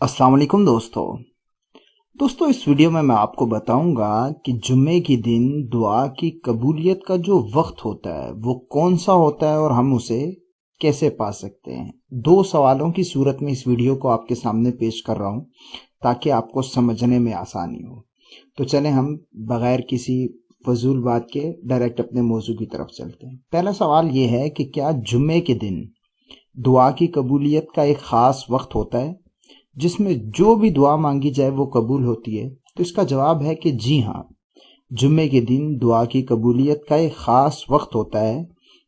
السلام علیکم دوستو اس ویڈیو میں آپ کو بتاؤں گا کہ جمعے کے دن دعا کی قبولیت کا جو وقت ہوتا ہے وہ کون سا ہوتا ہے اور ہم اسے کیسے پا سکتے ہیں۔ دو سوالوں کی صورت میں اس ویڈیو کو آپ کے سامنے پیش کر رہا ہوں تاکہ آپ کو سمجھنے میں آسانی ہو۔ تو چلیں ہم بغیر کسی فضول بات کے ڈائریکٹ اپنے موضوع کی طرف چلتے ہیں۔ پہلا سوال یہ ہے کہ کیا جمعے کے دن دعا کی قبولیت کا ایک خاص وقت ہوتا ہے جس میں جو بھی دعا مانگی جائے وہ قبول ہوتی ہے؟ تو اس کا جواب ہے کہ جی ہاں، جمعے کے دن دعا کی قبولیت کا ایک خاص وقت ہوتا ہے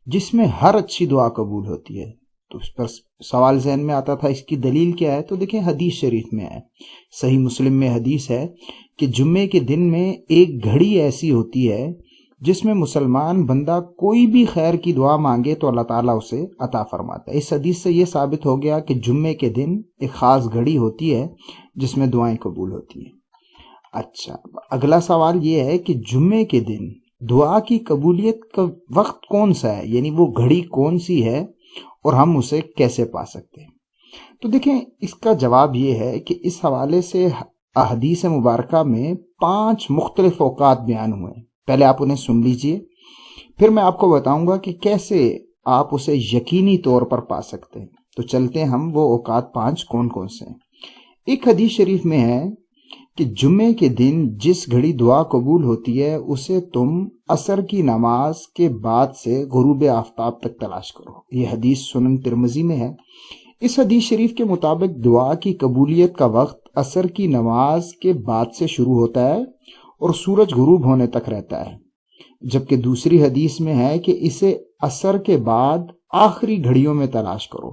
جس میں ہر اچھی دعا قبول ہوتی ہے۔ تو اس پر سوال ذہن میں آتا تھا اس کی دلیل کیا ہے؟ تو دیکھیں حدیث شریف میں ہے، صحیح مسلم میں حدیث ہے کہ جمعے کے دن میں ایک گھڑی ایسی ہوتی ہے جس میں مسلمان بندہ کوئی بھی خیر کی دعا مانگے تو اللہ تعالیٰ اسے عطا فرماتا ہے۔ اس حدیث سے یہ ثابت ہو گیا کہ جمعے کے دن ایک خاص گھڑی ہوتی ہے جس میں دعائیں قبول ہوتی ہیں۔ اچھا، اگلا سوال یہ ہے کہ جمعے کے دن دعا کی قبولیت کا وقت کون سا ہے، یعنی وہ گھڑی کون سی ہے اور ہم اسے کیسے پا سکتے ہیں؟ تو دیکھیں اس کا جواب یہ ہے کہ اس حوالے سے احادیث مبارکہ میں 5 مختلف اوقات بیان ہوئے ہیں۔ پہلے آپ انہیں سن لیجئے، پھر میں آپ کو بتاؤں گا کہ کیسے آپ اسے یقینی طور پر پا سکتے ہیں۔ تو چلتے ہیں ہم وہ اوقات 5 کون کون سے ہیں۔ ایک حدیث شریف میں ہے کہ جمعے کے دن جس گھڑی دعا قبول ہوتی ہے اسے تم عصر کی نماز کے بعد سے غروب آفتاب تک تلاش کرو۔ یہ حدیث سنن ترمذی میں ہے۔ اس حدیث شریف کے مطابق دعا کی قبولیت کا وقت عصر کی نماز کے بعد سے شروع ہوتا ہے اور سورج غروب ہونے تک رہتا ہے، جبکہ دوسری حدیث میں ہے کہ اسے عصر کے بعد آخری گھڑیوں میں تلاش کرو۔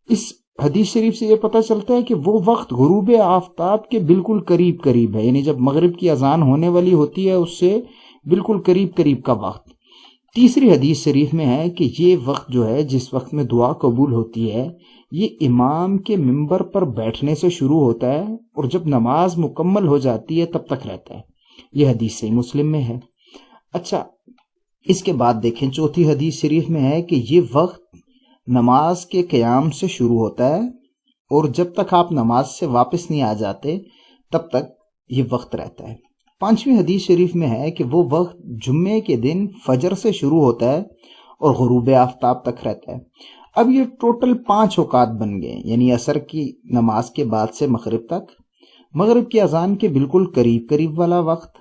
اس حدیث شریف سے یہ پتہ چلتا ہے کہ وہ وقت غروب آفتاب کے بالکل قریب ہے، یعنی جب مغرب کی اذان ہونے والی ہوتی ہے اس سے بالکل قریب کا وقت۔ تیسری حدیث شریف میں ہے کہ یہ وقت جو ہے جس وقت میں دعا قبول ہوتی ہے یہ امام کے منبر پر بیٹھنے سے شروع ہوتا ہے اور جب نماز مکمل ہو جاتی ہے تب تک رہتا ہے۔ یہ حدیث صحیح مسلم میں ہے۔ اچھا، اس کے بعد دیکھیں چوتھی حدیث شریف میں ہے کہ یہ وقت نماز کے قیام سے شروع ہوتا ہے اور جب تک آپ نماز سے واپس نہیں آ جاتے تب تک یہ وقت رہتا ہے۔ پانچویں حدیث شریف میں ہے کہ وہ وقت جمعے کے دن فجر سے شروع ہوتا ہے اور غروب آفتاب تک رہتا ہے۔ اب یہ ٹوٹل 5 اوقات بن گئے، یعنی عصر کی نماز کے بعد سے مغرب تک، مغرب کی اذان کے بالکل قریب والا وقت،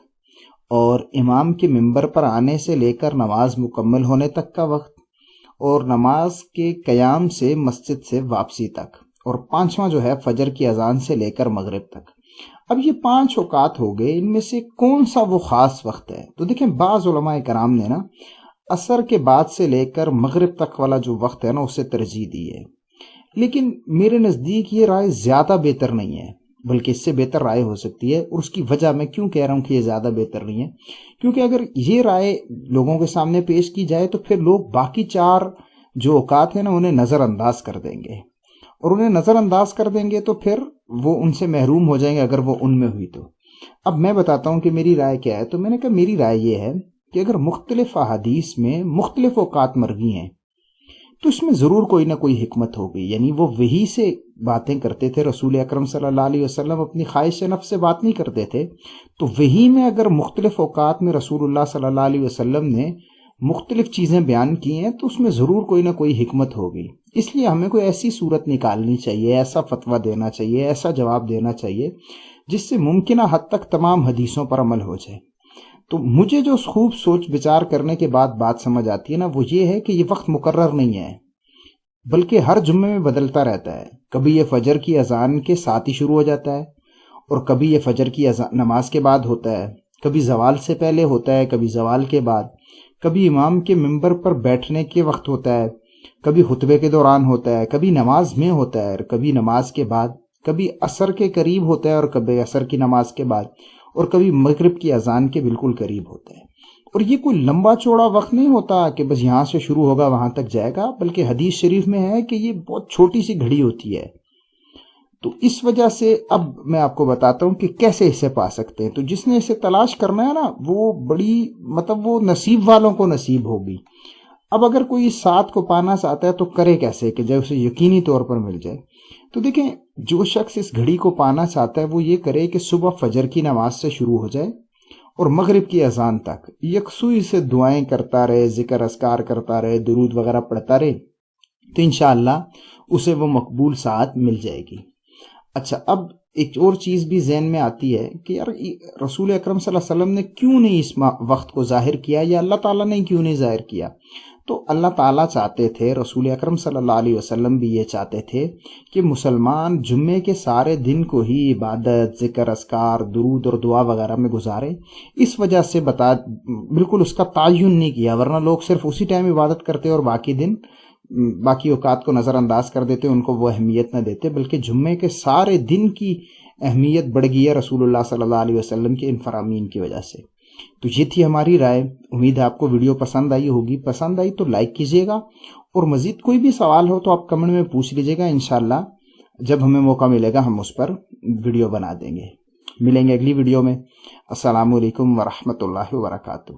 اور امام کے منبر پر آنے سے لے کر نماز مکمل ہونے تک کا وقت، اور نماز کے قیام سے مسجد سے واپسی تک، اور 5واں جو ہے فجر کی اذان سے لے کر مغرب تک۔ اب یہ 5 اوقات ہو گئے، ان میں سے کون سا وہ خاص وقت ہے؟ تو دیکھیں بعض علماء کرام نے عصر کے بعد سے لے کر مغرب تک والا جو وقت ہے اسے ترجیح دی ہے، لیکن میرے نزدیک یہ رائے زیادہ بہتر نہیں ہے، بلکہ اس سے بہتر رائے ہو سکتی ہے۔ اور اس کی وجہ میں کیوں کہہ رہا ہوں کہ یہ زیادہ بہتر نہیں ہے، کیونکہ اگر یہ رائے لوگوں کے سامنے پیش کی جائے تو پھر لوگ باقی 4 جو اوقات ہیں انہیں نظر انداز کر دیں گے، اور انہیں نظر انداز کر دیں گے تو پھر وہ ان سے محروم ہو جائیں گے اگر وہ ان میں ہوئی تو۔ اب میں بتاتا ہوں کہ میری رائے کیا ہے۔ تو میں نے کہا میری رائے یہ ہے کہ اگر مختلف احادیث میں مختلف اوقات مروی ہیں تو اس میں ضرور کوئی نہ کوئی حکمت ہوگی، یعنی وہ وحی سے باتیں کرتے تھے، رسول اکرم صلی اللہ علیہ وسلم اپنی خواہش نفس سے بات نہیں کرتے تھے، تو وحی میں اگر مختلف اوقات میں رسول اللہ صلی اللہ علیہ وسلم نے مختلف چیزیں بیان کی ہیں تو اس میں ضرور کوئی نہ کوئی حکمت ہوگی۔ اس لیے ہمیں کوئی ایسی صورت نکالنی چاہیے، ایسا فتویٰ دینا چاہیے، ایسا جواب دینا چاہیے جس سے ممکنہ حد تک تمام حدیثوں پر عمل ہو جائے۔ تو مجھے جو خوب سوچ بچار کرنے کے بعد بات سمجھ آتی ہے وہ یہ ہے کہ یہ وقت مقرر نہیں ہے، بلکہ ہر جمعے میں بدلتا رہتا ہے۔ کبھی یہ فجر کی اذان کے ساتھ ہی شروع ہو جاتا ہے، اور کبھی یہ فجر کی نماز کے بعد ہوتا ہے، کبھی زوال سے پہلے ہوتا ہے، کبھی زوال کے بعد، کبھی امام کے منبر پر بیٹھنے کے وقت ہوتا ہے، کبھی خطبے کے دوران ہوتا ہے، کبھی نماز میں ہوتا ہے، کبھی نماز کے بعد، کبھی عصر کے قریب ہوتا ہے اور کبھی عصر کی نماز کے بعد، اور کبھی مغرب کی اذان کے بالکل قریب ہوتا ہے۔ اور یہ کوئی لمبا چوڑا وقت نہیں ہوتا کہ بس یہاں سے شروع ہوگا وہاں تک جائے گا، بلکہ حدیث شریف میں ہے کہ یہ بہت چھوٹی سی گھڑی ہوتی ہے۔ تو اس وجہ سے اب میں آپ کو بتاتا ہوں کہ کیسے اسے پا سکتے ہیں۔ تو جس نے اسے تلاش کرنا ہے وہ بڑی وہ نصیب والوں کو نصیب ہوگی۔ اب اگر کوئی 7 کو پانا چاہتا ہے تو کرے کیسے کہ جب اسے یقینی طور پر مل جائے؟ تو دیکھیں، جو شخص اس گھڑی کو پانا چاہتا ہے وہ یہ کرے کہ صبح فجر کی نماز سے شروع ہو جائے اور مغرب کی اذان تک یکسوئی سے دعائیں کرتا رہے، ذکر اذکار کرتا رہے، درود وغیرہ پڑھتا رہے، تو انشاءاللہ اسے وہ مقبول ساعت مل جائے گی۔ اچھا، اب ایک اور چیز بھی ذہن میں آتی ہے کہ یار رسول اکرم صلی اللہ علیہ وسلم نے کیوں نہیں اس وقت کو ظاہر کیا، یا اللہ تعالیٰ نے کیوں نہیں ظاہر کیا؟ تو اللہ تعالیٰ چاہتے تھے، رسول اکرم صلی اللہ علیہ وسلم بھی یہ چاہتے تھے کہ مسلمان جمعے کے سارے دن کو ہی عبادت، ذکر اذکار، درود اور دعا وغیرہ میں گزارے۔ اس وجہ سے بالکل اس کا تعین نہیں کیا، ورنہ لوگ صرف اسی ٹائم عبادت کرتے اور باقی اوقات کو نظر انداز کر دیتے، ان کو وہ اہمیت نہ دیتے، بلکہ جمعے کے سارے دن کی اہمیت بڑھ گئی ہے رسول اللہ صلی اللہ علیہ وسلم کے ان فرامین کی وجہ سے۔ تو یہ تھی ہماری رائے۔ امید ہے آپ کو ویڈیو پسند آئی ہوگی۔ پسند آئی تو لائک کیجیے گا، اور مزید کوئی بھی سوال ہو تو آپ کمنٹ میں پوچھ لیجیے گا، انشاءاللہ جب ہمیں موقع ملے گا ہم اس پر ویڈیو بنا دیں گے۔ ملیں گے اگلی ویڈیو میں۔ السلام علیکم ورحمۃ اللہ وبرکاتہ۔